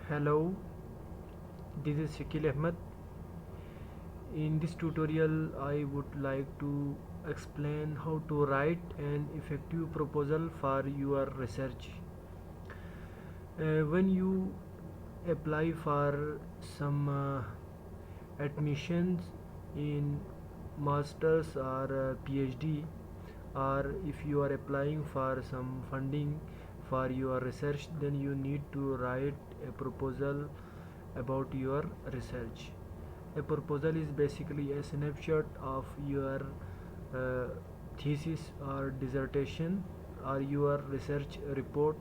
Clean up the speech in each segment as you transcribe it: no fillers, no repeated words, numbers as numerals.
Hello, this is Shakil Ahmed. In this tutorial, I would like to explain how to write an effective proposal for your research. When you apply for some admissions in masters or PhD, or if you are applying for some funding for your research, then you need to write a proposal about your research. A proposal is basically a snapshot of your uh, thesis or dissertation or your research report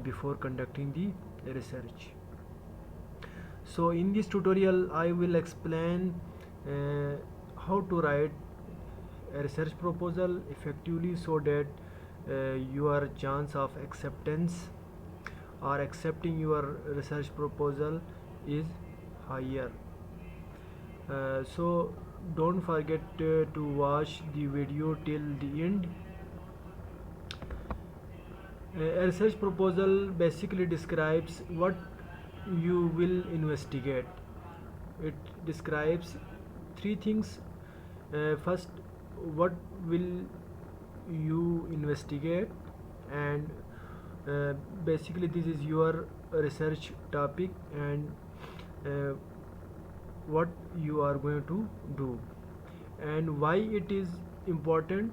before conducting the research. So in this tutorial I will explain how to write a research proposal effectively so that your chance of acceptance or accepting your research proposal is higher. So don't forget to watch the video till the end. A research proposal basically describes what you will investigate. It describes three things. First, what will you investigate, and basically this is your research topic, and uh, what you are going to do, and why it is important,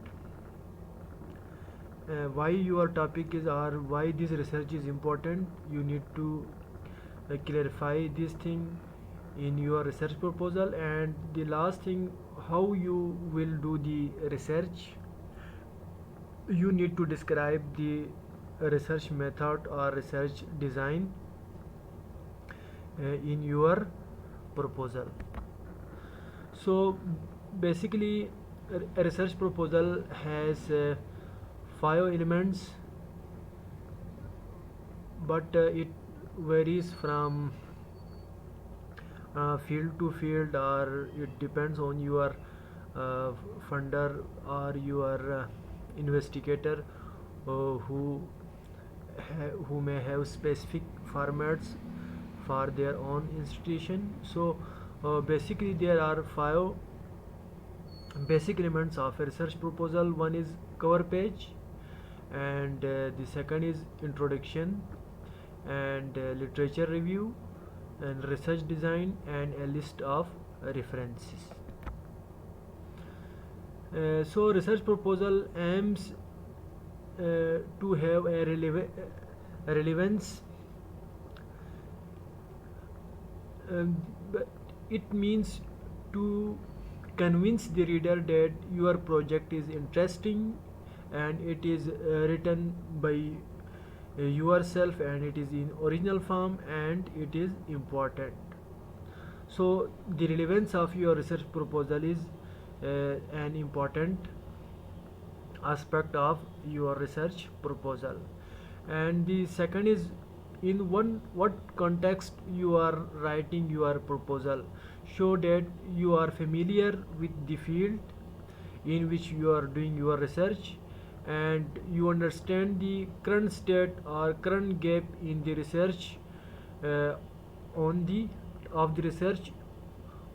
why your topic is or why this research is important. You need to clarify this thing in your research proposal. And the last thing, how you will do the research. You need to describe the research method or research design in your proposal. So basically a research proposal has 5 elements, but it varies from field to field, or it depends on your funder or your investigator who who may have specific formats for their own institution. So basically there are 5 basic elements of a research proposal. One is cover page, and the second is introduction, and literature review, and research design, and a list of references. So research proposal aims to have a relevance. But it means to convince the reader that your project is interesting, and it is written by yourself, and it is in original form, and it is important. So the relevance of your research proposal is an important aspect of your research proposal. And the second is, in what context you are writing your proposal. Show that you are familiar with the field in which you are doing your research, and you understand the current state or current gap in the research uh, on the of the research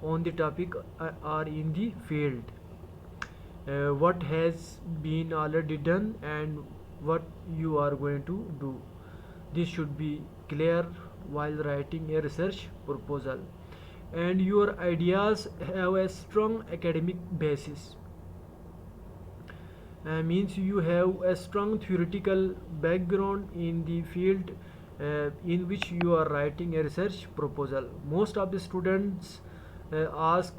on the topic or in the field. What has been already done and what you are going to do. This should be clear while writing a research proposal. And your ideas have a strong academic basis. Means you have a strong theoretical background in the field in which you are writing a research proposal. Most of the students ask,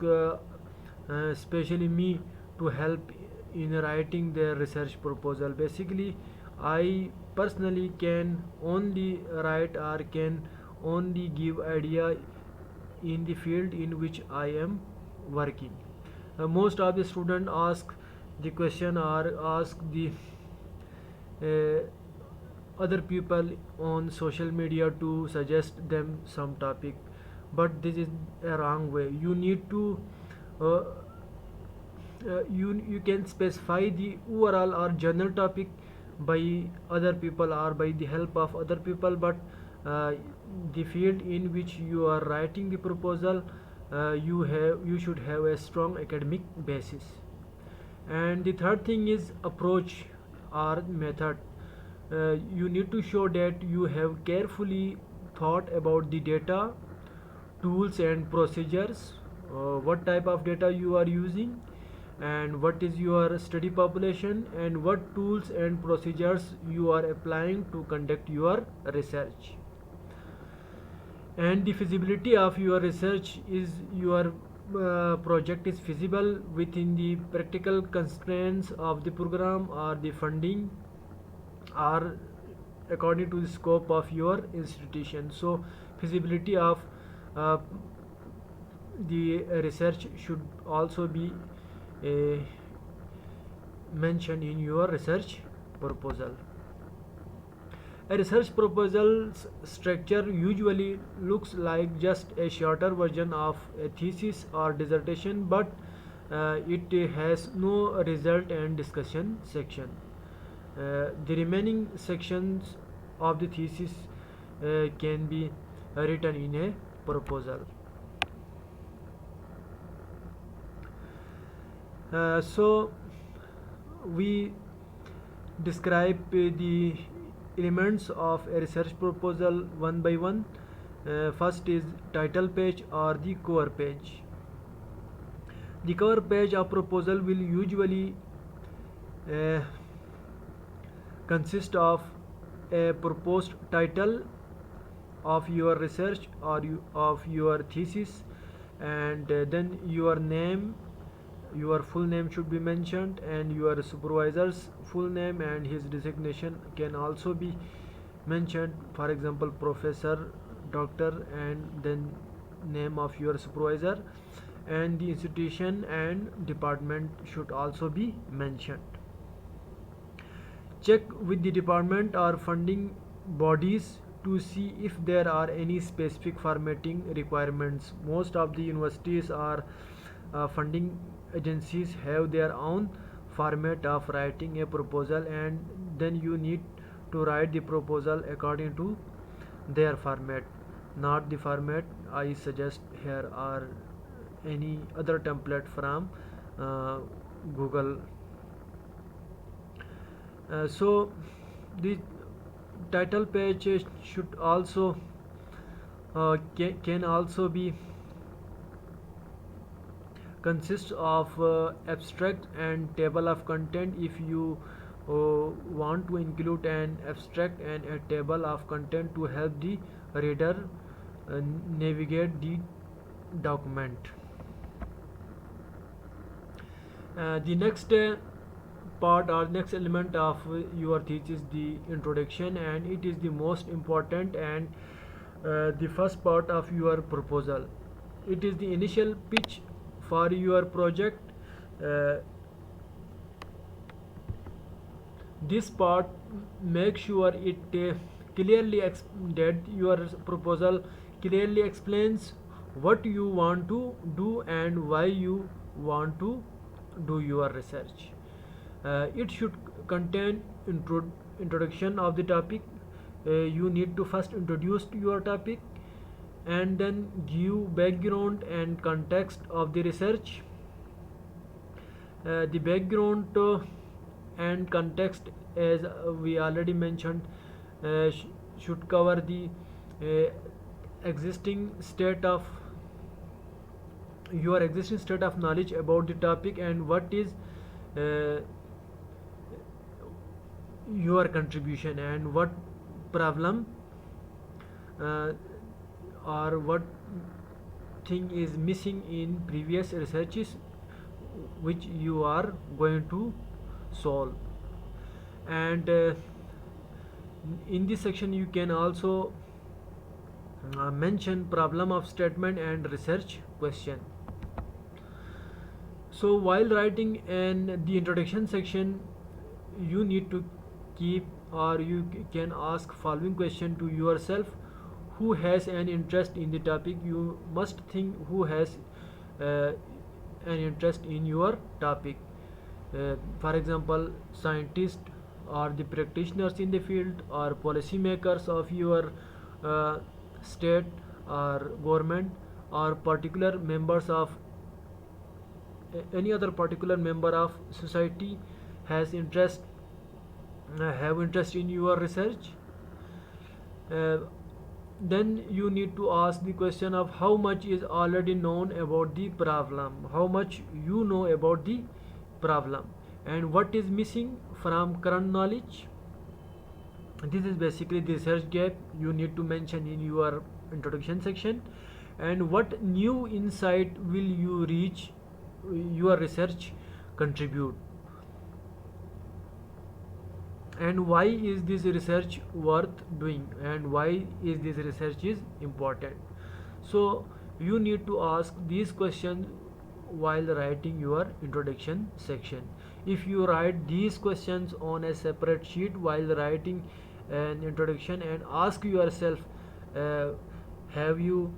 especially me, to help in writing their research proposal. Basically, I personally can only write or can only give idea in the field in which I am working. Most of the students ask the question or ask the uh, other people on social media to suggest them some topic, but this is a wrong way. You need to uh, you can specify the overall or general topic by other people or by the help of other people, but uh, the field in which you are writing the proposal, you should have a strong academic basis. And the third thing is approach or method. You need to show that you have carefully thought about the data, tools and procedures, what type of data you are using, and what is your study population, and what tools and procedures you are applying to conduct your research. And the feasibility of your research is your project is feasible within the practical constraints of the program or the funding, or according to the scope of your institution. So feasibility of uh, the research should also be uh, mentioned in your research proposal. A research proposal's structure usually looks like just a shorter version of a thesis or dissertation, but it has no result and discussion section. The remaining sections of the thesis can be written in a proposal. So we describe the elements of a research proposal one by one. First is title page or the cover page. The cover page of proposal will usually uh, consist of a proposed title of your research or of your thesis, and then your name, your full name should be mentioned, and your supervisor's full name and his designation can also be mentioned, for example professor, doctor, and then name of your supervisor, and the institution and department should also be mentioned. Check with the department or funding bodies to see if there are any specific formatting requirements. Most of the universities or funding agencies have their own format of writing a proposal, and then you need to write the proposal according to their format, not the format I suggest here or any other template from uh, Google. So the title page should also can also be consists of abstract and table of content. If you want to include an abstract and a table of content to help the reader navigate the document. The next part or next element of your thesis is the introduction, and it is the most important and the first part of your proposal. It is the initial pitch for your project. uh, this part make sure it clearly that your proposal clearly explains what you want to do and why you want to do your research. It should contain introduction of the topic. You need to first introduce your topic and then give background and context of the research. The background and context, as we already mentioned, should cover the uh, existing state of your existing state of knowledge about the topic, and what is uh, your contribution, and what problem uh, or what thing is missing in previous researches which you are going to solve. And in this section you can also mention problem of statement and research question. So while writing in the introduction section, you need to keep, or you can ask following question to yourself: who has an interest in the topic? You must think who has uh, an interest in your topic. For example, scientists or the practitioners in the field, or policymakers of your state or government or particular members of any other particular member of society has interest have interest in your research, uh, then you need to ask the question of how much is already known about the problem, how much you know about the problem, and what is missing from current knowledge. This is basically the research gap you need to mention in your introduction section. And what new insight will you reach your research contribute, and why is this research worth doing, and why is this research is important. So you need to ask these questions while writing your introduction section. If you write these questions on a separate sheet while writing an introduction and ask yourself, uh, have you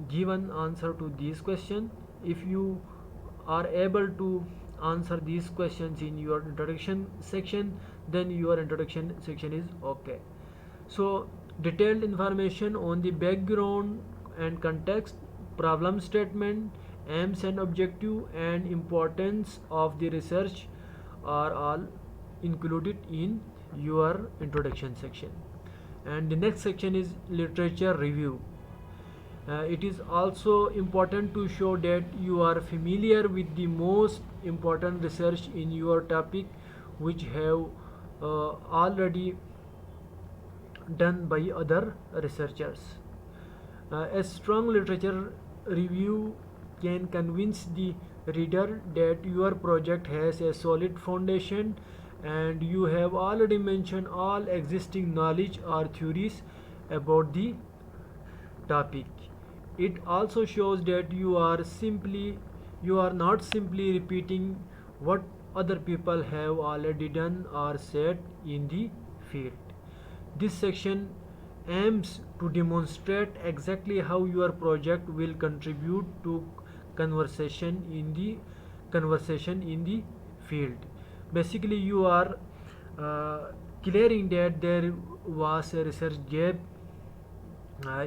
given answer to these questions? If you are able to answer these questions in your introduction section, then your introduction section is okay. So detailed information on the background and context, problem statement, aims and objective, and importance of the research are all included in your introduction section. And the next section is literature review. It is also important to show that you are familiar with the most important research in your topic, which have already done by other researchers. A strong literature review can convince the reader that your project has a solid foundation and you have already mentioned all existing knowledge or theories about the topic. It also shows that you are not simply repeating what other people have already done or said in the field. This section aims to demonstrate exactly how your project will contribute to conversation in the field. Basically, you are clearing that there was a research gap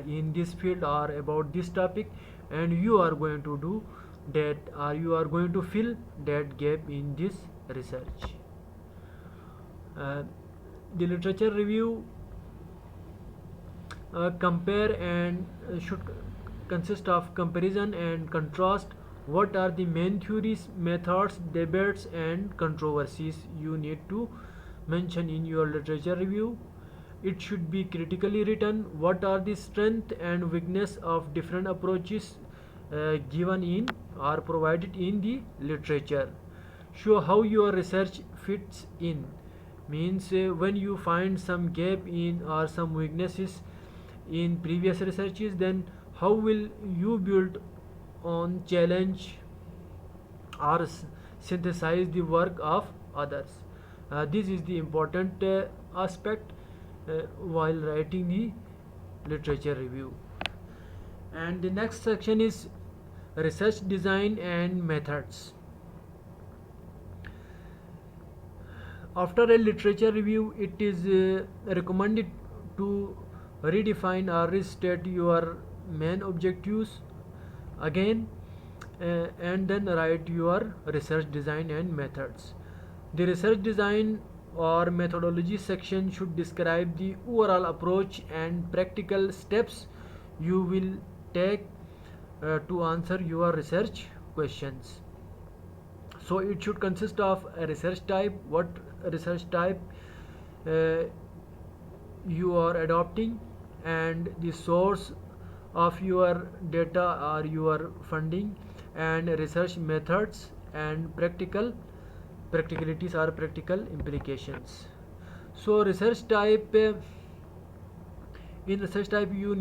in this field or about this topic, and you are going to do that, or you are going to fill that gap in this research. uh, the literature review compare and should consist of comparison and contrast. What are the main theories, methods, debates, and controversies you need to mention in your literature review? It should be critically written. What are the strength and weakness of different approaches given in or provided in the literature? Show how your research fits in. Means when you find some gap in or some weaknesses in previous researches, then how will you build on challenge or synthesize the work of others? This is the important aspect while writing the literature review. And the next section is research design and methods. After a literature review, it is recommended to redefine or restate your main objectives again, and then write your research design and methods. The research design or methodology section should describe the overall approach and practical steps you will take to answer your research questions. So it should consist of a research type, what research type uh, you are adopting, and the source of your data or your funding, and research methods and practicalities or practical implications. So research type, in research type you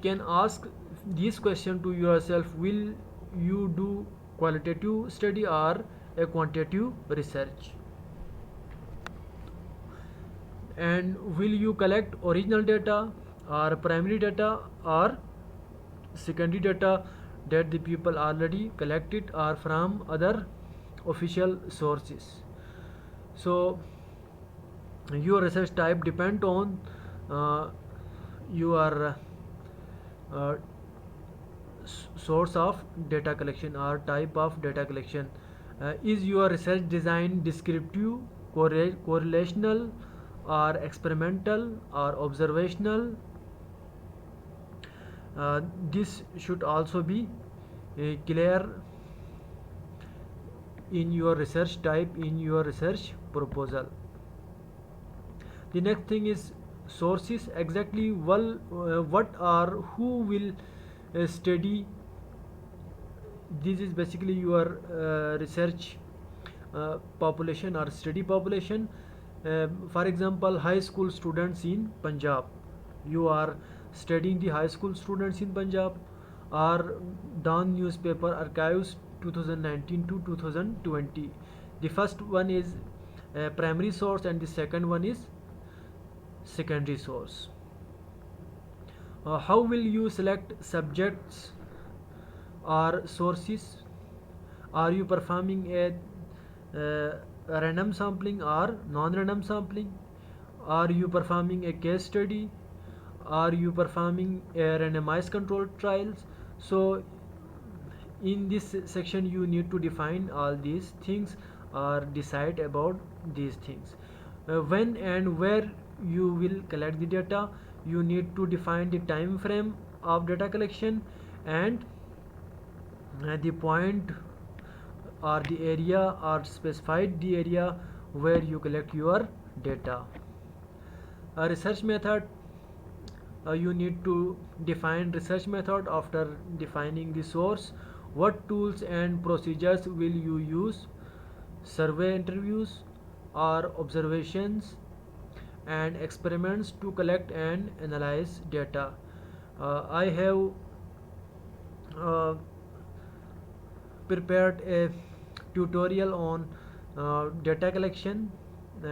can ask this question to yourself: will you do qualitative study or a quantitative research? And will you collect original data or primary data or secondary data that the people already collected or from other official sources? So your research type depend on uh, your uh, source of data collection or type of data collection. Is your research design descriptive, correlational, or experimental, or observational? This should also be clear in your research type in your research proposal. The next thing is sources. Exactly what or who will study. This is basically your research population or study population. For example, high school students in Punjab. You are studying the high school students in Punjab, or Dawn newspaper archives 2019 to 2020. The first one is primary source and the second one is secondary source. How will you select subjects or sources? Are you performing a random sampling or non-random sampling? Are you performing a case study? Are you performing a randomized controlled trials? So in this section you need to define all these things or decide about these things. When and where you will collect the data, you need to define the time frame of data collection and the point or the area or specified the area where you collect your data. A research method, you need to define research method. After defining the source, what tools and procedures will you use? Survey, interviews, or observations and experiments to collect and analyze data. I have uh, prepared a tutorial on data collection.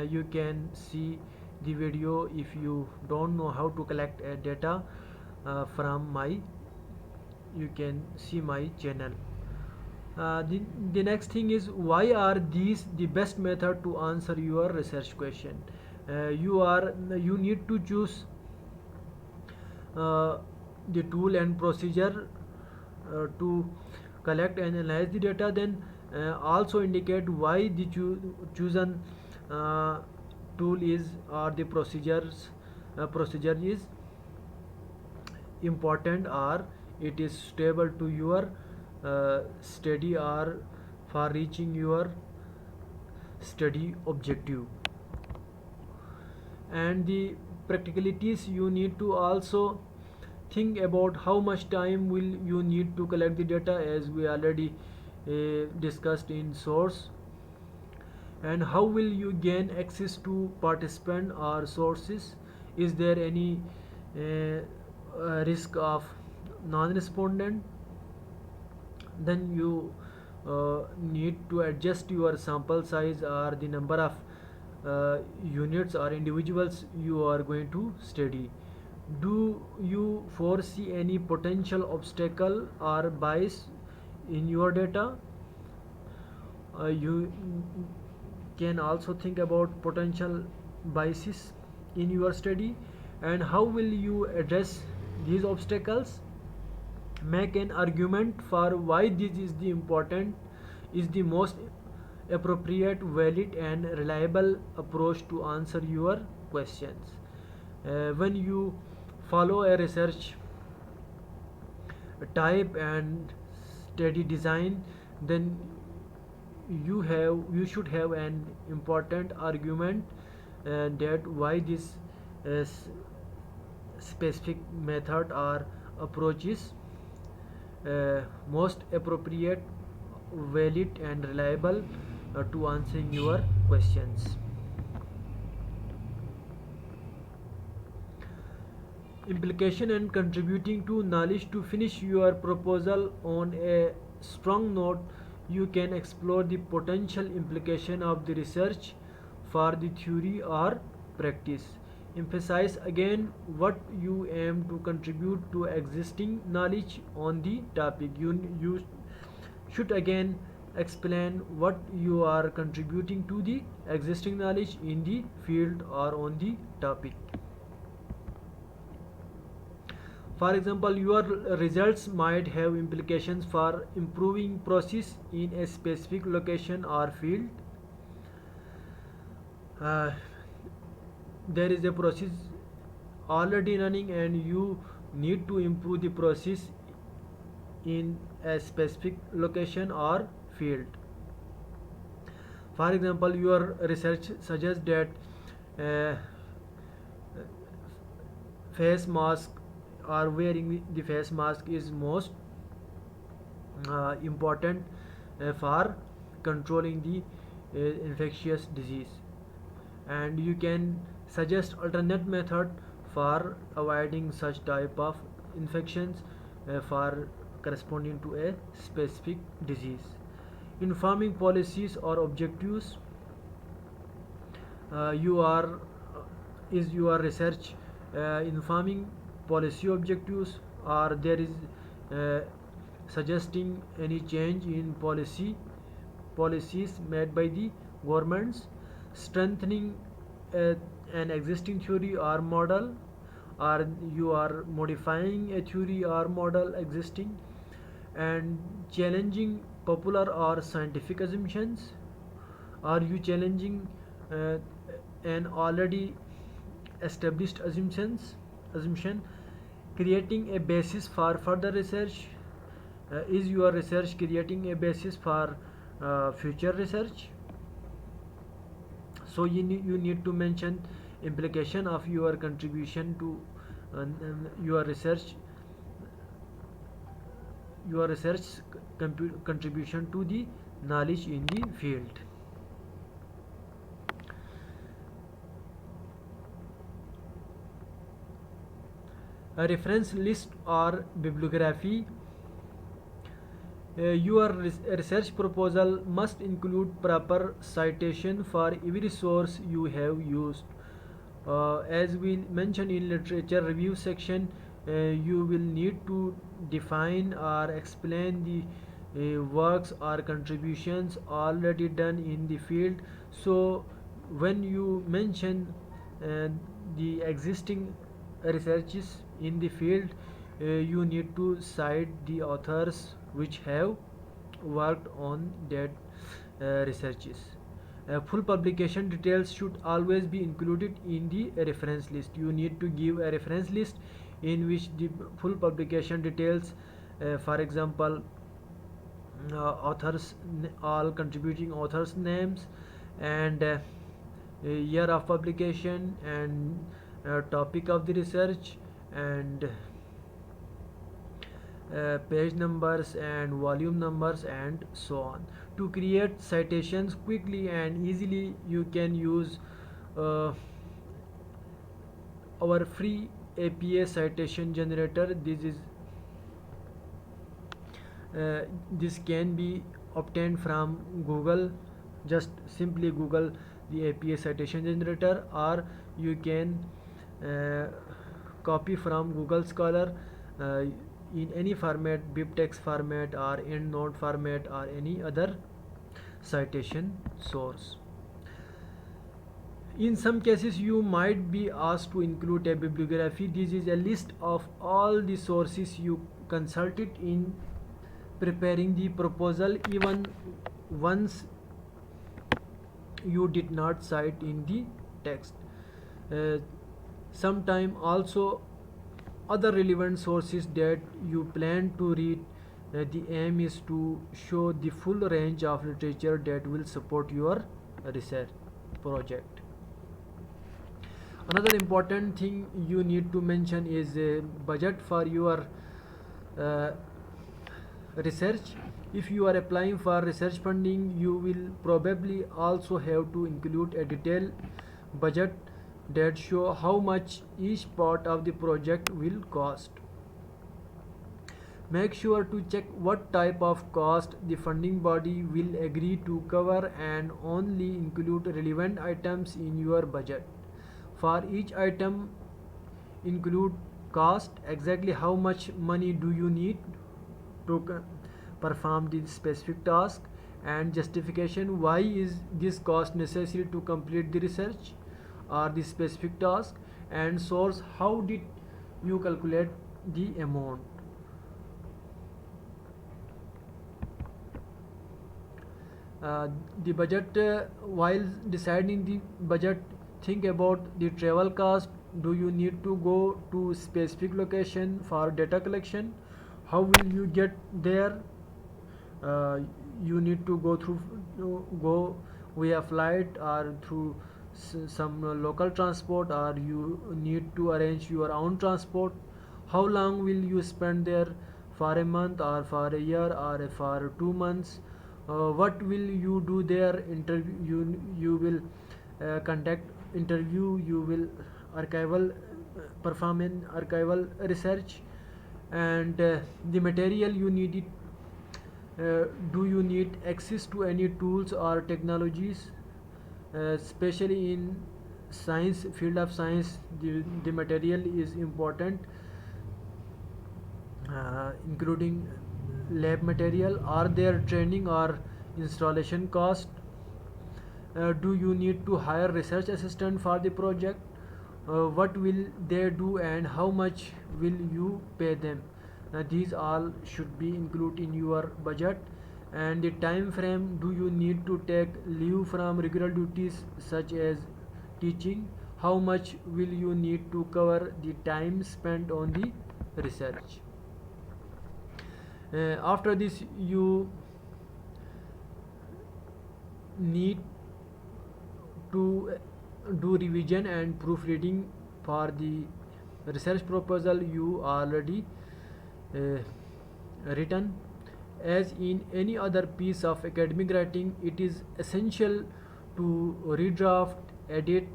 You can see the video if you don't know how to collect data from my you can see my channel. The next thing is, why are these the best method to answer your research question? You need to choose uh, the tool and procedure to collect and analyze the data. Then also indicate why the chosen uh, tool is or the procedure is important or it is stable to your study or for reaching your study objective. And the practicalities, you need to also think about how much time will you need to collect the data, as we already discussed in source. And how will you gain access to participant or sources? Is there any risk of non-respondent? Then you need to adjust your sample size or the number of units or individuals you are going to study. Do you foresee any potential obstacle or bias in your data? You can also think about potential biases in your study, and how will you address these obstacles? Make an argument for why this is the most appropriate, valid, and reliable approach to answer your questions. When you follow a research type and study design, then you should have an important argument that why this specific method or approach is most appropriate, valid, and reliable to answering your questions. Implication and contributing to knowledge. To finish your proposal on a strong note, you can explore the potential implication of the research for the theory or practice. Emphasize again what you aim to contribute to existing knowledge on the topic. You should again explain what you are contributing to the existing knowledge in the field or on the topic. For example, your results might have implications for improving process in a specific location or field. Uh, there is a process already running and you need to improve the process in a specific location or field. For example, your research suggests that uh, face mask or wearing the face mask is most important for controlling the infectious disease, and you can suggest alternate method for avoiding such type of infections for corresponding to a specific disease. Informing policies or objectives, you are is your research informing policy objectives, or there is uh, suggesting any change in policies made by the governments, strengthening uh, an existing theory or model, or you are modifying a theory or model existing, and challenging popular or scientific assumptions. Are you challenging uh, an already established assumption, creating a basis for further research? Is your research creating a basis for future research? So you need to mention implication of your contribution to your research, contribution to the knowledge in the field. A reference list or bibliography. Your research proposal must include proper citation for every source you have used. As we mentioned in literature review section, you will need to define or explain the works or contributions already done in the field. So when you mention uh, the existing researches in the field, you need to cite the authors which have worked on that researches. Full publication details should always be included in the reference list. You need to give a reference list in which the full publication details, for example, authors, all contributing authors names, and year of publication, and topic of the research, and page numbers and volume numbers, and so on. To create citations quickly and easily, you can use uh, our free APA citation generator. This can be obtained from Google. Just simply Google the APA citation generator, or you can uh, copy from Google Scholar uh, in any format, BibTeX format or EndNote format, or any other citation source. In some cases, you might be asked to include a bibliography. This is a list of all the sources you consulted in preparing the proposal, even once you did not cite in the text. Uh, Sometime also other relevant sources that you plan to read. The aim is to show the full range of literature that will support your research project. Another important thing you need to mention is a budget for your uh, research. If you are applying for research funding, you will probably also have to include a detailed budget that show how much each part of the project will cost. Make sure to check what type of cost the funding body will agree to cover, and only include relevant items in your budget. For each item, include cost, exactly how much money do you need to perform the specific task, and justification why is this cost necessary to complete the research or the specific task, and source how did you calculate the amount. uh, the budget, while deciding the budget, think about the travel cost. Do you need to go to specific location for data collection? How will you get there? uh, you need to go via flight or through some local transport, or you need to arrange your own transport. How long will you spend there? For a month or for a year or for 2 months? What will you do there? You will conduct interview, you will archival perform in archival research. And the material you need it. Do you need access to any tools or technologies? Especially in science, field of science, the material is important, including lab material. Are there training or installation cost? Do you need to hire research assistant for the project? What will they do and how much will you pay them? These all should be included in your budget. And the time frame, do you need to take leave from regular duties such as teaching? How much will you need to cover the time spent on the research? After this, you need to do revision and proofreading for the research proposal you already uh, written. As in any other piece of academic writing, it is essential to redraft, edit,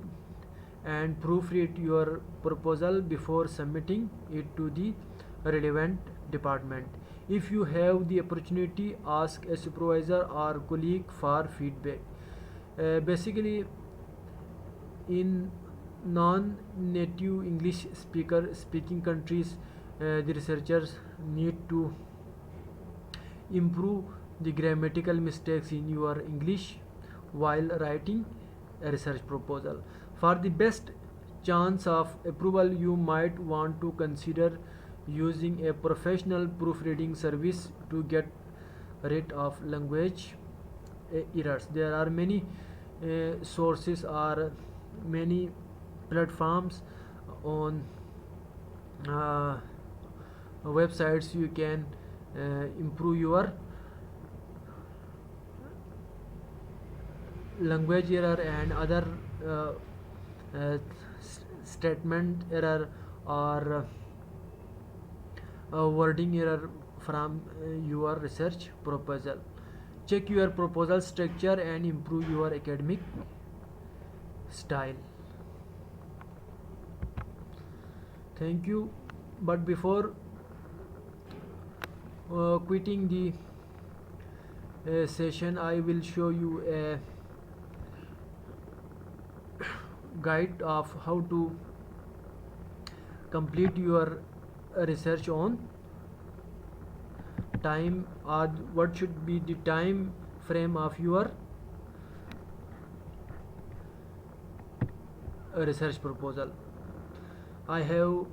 and proofread your proposal before submitting it to the relevant department. If you have the opportunity, ask a supervisor or colleague for feedback. Basically, in non-native English speaking countries, the researchers need to improve the grammatical mistakes in your English while writing a research proposal. For the best chance of approval, you might want to consider using a professional proofreading service to get rid of language errors. There are many sources or many platforms on uh, websites. You can improve your language error and other uh, statement error or wording error from your research proposal. Check your proposal structure and improve your academic style. Thank you. But before quitting the session, I will show you a guide of how to complete your research on time, or what should be the time frame of your research proposal. I have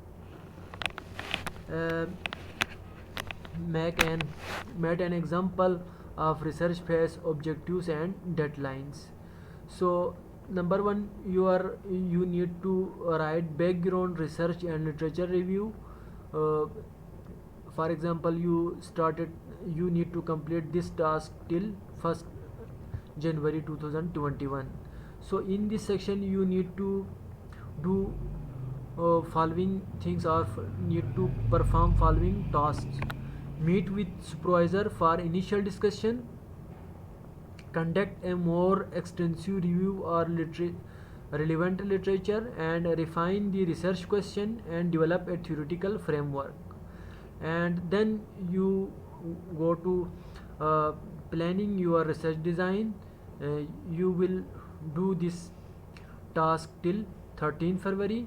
uh, made an example of research phase objectives and deadlines. So number one, you need to write background research and literature review. uh, for example, you need to complete this task till 1st January 2021. So in this section you need to do following things, or need to perform following tasks: meet with supervisor for initial discussion, conduct a more extensive review or relevant literature, and refine the research question and develop a theoretical framework. And then you go to uh, planning your research design. You will do this task till 13 February.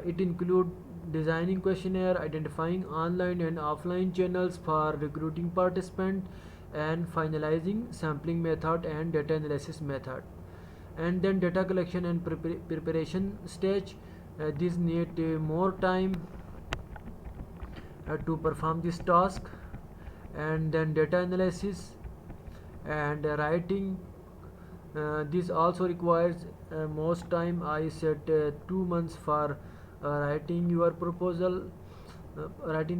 It includes designing questionnaire, identifying online and offline channels for recruiting participants, and finalizing sampling method and data analysis method. And then data collection and preparation stage. This need more time. to perform this task. And then data analysis and writing. This also requires most time. I set 2 months for writing the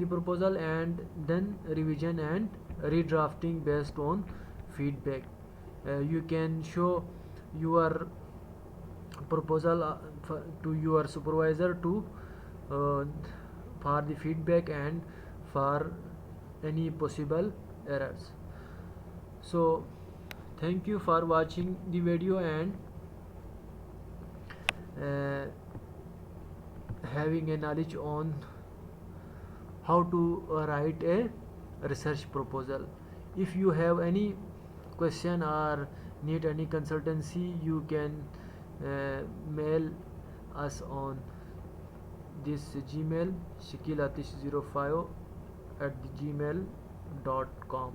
proposal, and then revision and redrafting based on feedback. You can show your proposal to your supervisor to uh, for the feedback and for any possible errors. So thank you for watching the video and uh, having a knowledge on how to write a research proposal. If you have any question or need any consultancy, you can mail us on this Gmail, shakilatish05 at gmail.com.